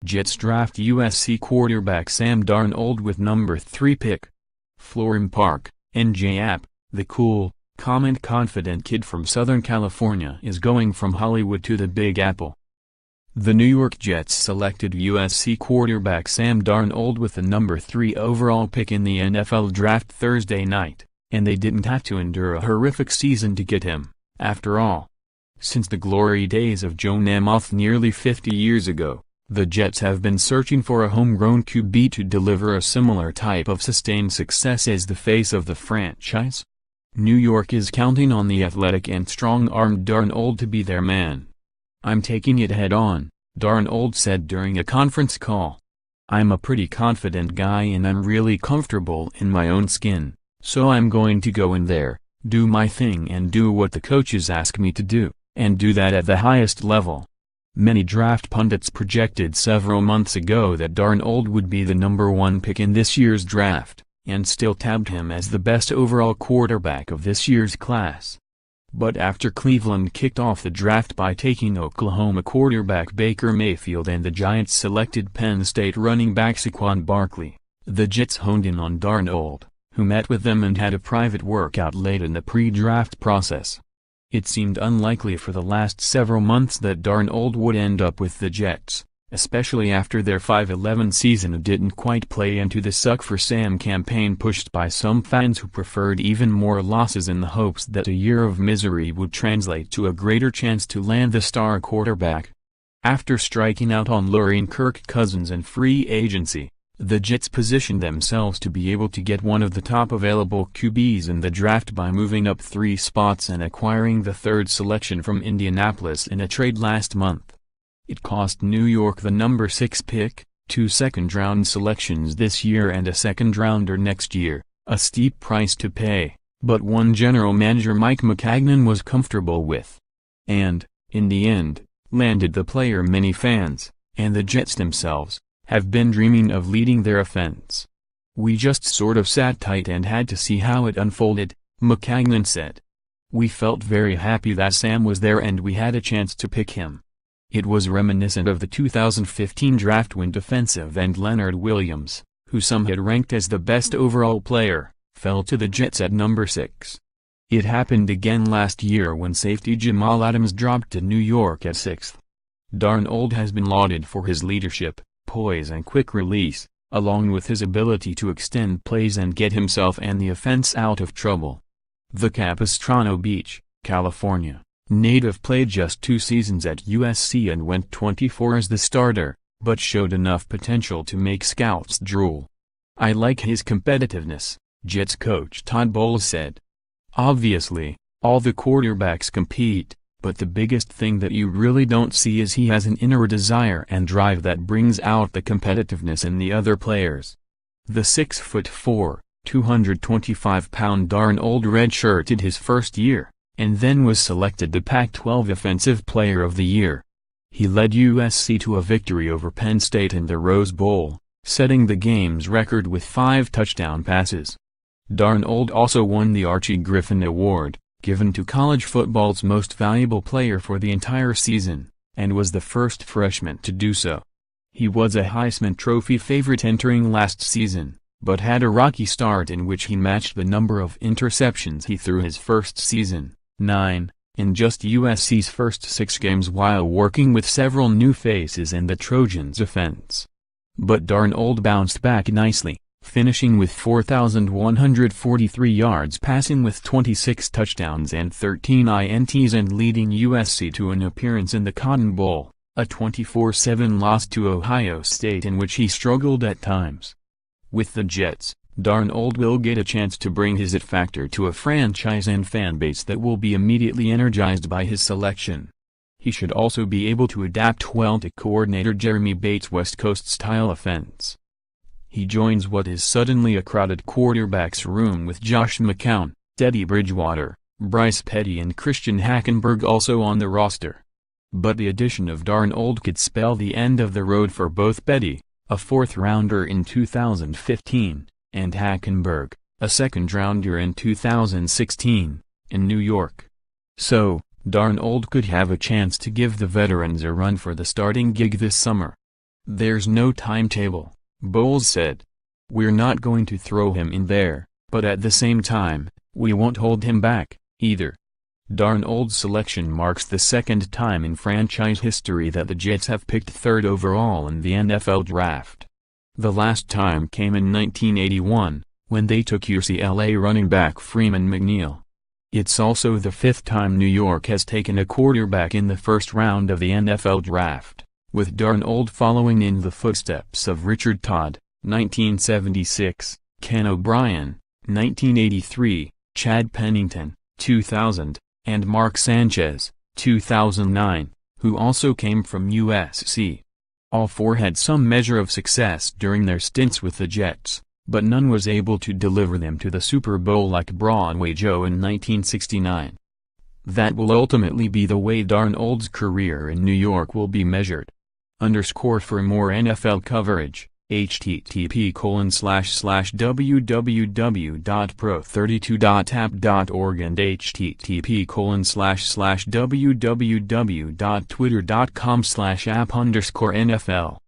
Jets draft USC quarterback Sam Darnold with number 3 pick. FLORHAM Park, NJ App. The cool, calm and confident kid from Southern California is going from Hollywood to the Big Apple. The New York Jets selected USC quarterback Sam Darnold with the number 3 overall pick in the NFL draft Thursday night, and they didn't have to endure a horrific season to get him, after all. Since the glory days of Joe Namath nearly 50 years ago, the Jets have been searching for a homegrown QB to deliver a similar type of sustained success as the face of the franchise. New York is counting on the athletic and strong-armed Darnold to be their man. "I'm taking it head-on," Darnold said during a conference call. "I'm a pretty confident guy and I'm really comfortable in my own skin, so I'm going to go in there, do my thing and do what the coaches ask me to do, and do that at the highest level." Many draft pundits projected several months ago that Darnold would be the number 1 pick in this year's draft, and still tabbed him as the best overall quarterback of this year's class. But after Cleveland kicked off the draft by taking Oklahoma quarterback Baker Mayfield and the Giants selected Penn State running back Saquon Barkley, the Jets honed in on Darnold, who met with them and had a private workout late in the pre-draft process. It seemed unlikely for the last several months that Darnold would end up with the Jets, especially after their 5-11 season didn't quite play into the "Suck for Sam" campaign pushed by some fans who preferred even more losses in the hopes that a year of misery would translate to a greater chance to land the star quarterback. After striking out on luring Kirk Cousins in free agency, the Jets positioned themselves to be able to get one of the top available QBs in the draft by moving up 3 spots and acquiring the 3rd selection from Indianapolis in a trade last month. It cost New York the number 6 pick, 2 second-round selections this year and a second-rounder next year, a steep price to pay, but one general manager Mike Maccagnan was comfortable with. And, in the end, landed the player many fans, and the Jets themselves, have been dreaming of leading their offense. "We just sort of sat tight and had to see how it unfolded," Maccagnan said. "We felt very happy that Sam was there and we had a chance to pick him." It was reminiscent of the 2015 draft when defensive end Leonard Williams, who some had ranked as the best overall player, fell to the Jets at number 6. It happened again last year when safety Jamal Adams dropped to New York at 6th. Darnold has been lauded for his leadership, poise and quick release, along with his ability to extend plays and get himself and the offense out of trouble. The Capistrano Beach, California, native played just 2 seasons at USC and went 24 as the starter, but showed enough potential to make scouts drool. "I like his competitiveness," Jets coach Todd Bowles said. "Obviously, all the quarterbacks compete, but the biggest thing that you really don't see is he has an inner desire and drive that brings out the competitiveness in the other players." The 6'4", 225-pound Darnold redshirted his first year, and then was selected the Pac-12 Offensive Player of the Year. He led USC to a victory over Penn State in the Rose Bowl, setting the game's record with 5 touchdown passes. Darnold also won the Archie Griffin Award, given to college football's most valuable player for the entire season, and was the first freshman to do so. He was a Heisman Trophy favorite entering last season, but had a rocky start in which he matched the number of interceptions he threw his first season, 9, in just USC's first 6 games while working with several new faces in the Trojans' offense. But Darnold bounced back nicely, finishing with 4,143 yards passing with 26 touchdowns and 13 INTs and leading USC to an appearance in the Cotton Bowl, a 24-7 loss to Ohio State in which he struggled at times. With the Jets, Darnold will get a chance to bring his it factor to a franchise and fanbase that will be immediately energized by his selection. He should also be able to adapt well to coordinator Jeremy Bates' West Coast-style offense. He joins what is suddenly a crowded quarterback's room with Josh McCown, Teddy Bridgewater, Bryce Petty and Christian Hackenberg also on the roster. But the addition of Darnold could spell the end of the road for both Petty, a 4th-rounder in 2015, and Hackenberg, a 2nd-rounder in 2016, in New York. So, Darnold could have a chance to give the veterans a run for the starting gig this summer. "There's no timetable," Bowles said. "We're not going to throw him in there, but at the same time, we won't hold him back, either." Darnold's selection marks the second time in franchise history that the Jets have picked third overall in the NFL Draft. The last time came in 1981, when they took UCLA running back Freeman McNeil. It's also the fifth time New York has taken a quarterback in the first round of the NFL Draft, with Darnold following in the footsteps of Richard Todd, 1976, Ken O'Brien, 1983, Chad Pennington, 2000, and Mark Sanchez, 2009, who also came from USC. All four had some measure of success during their stints with the Jets, but none was able to deliver them to the Super Bowl like Broadway Joe in 1969. That will ultimately be the way Darnold's career in New York will be measured. For more NFL coverage, http://www.pro32.app.org and http://www.twitter.com/app_NFL